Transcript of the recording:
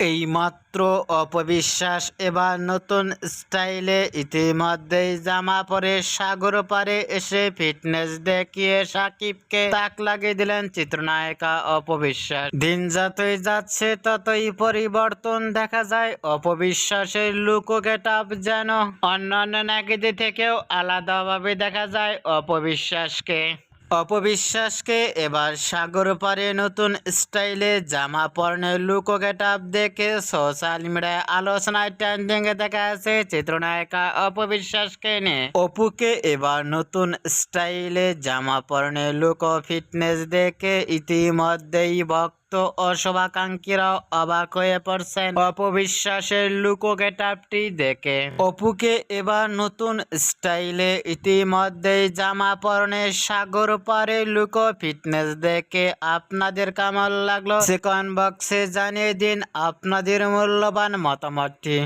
এইমাত্র অপবিশ্বাস এবার নতুন স্টাইলে ইতিমধ্যেই জামা পরে সাগর পাড়ে এসে ফিটনেস দেখিয়ে সাকিবকে তাক লাগিয়ে দিলেন চিত্রনায়িকা অপবিশ্বাস। দিন যতই যাচ্ছে ততই পরিবর্তন দেখা যায় অপবিশ্বাসের লুক ও গেটআপ, যেন অন্যান্য নায়িকাদের থেকেও আলাদাভাবে দেখা যায় অপবিশ্বাসকে। অপবিশ্বাসকে এবার সাগর পাড়ে নতুন স্টাইলে জামা পরনের লুক ও গেটআপ দেখে সোশ্যাল মিডিয়ায় আলোচনায় ট্রেন্ডিং এ দেখা আছে চিত্রনায়িকা অপবিশ্বাসকে নিয়ে। অপুকে এবার নতুন স্টাইলে জামা পরনের লুক ও ফিটনেস দেখে ইতিমধ্যেই ভক্ত ও শুভাকাঙ্ক্ষীরাও অবাক হয়ে পড়ছেন অপবিশ্বাসের লুক ও গেটআপটি দেখে। অপুকে এবার নতুন স্টাইলে ইতিমধ্যেই জামা পরনের সাগর পারে লুক ও ফিটনেস দেখে আপনাদের কেমন লাগলো কমেন্ট বক্সে জানিয়ে দিন আপনাদের মূল্যবান মতামতটি।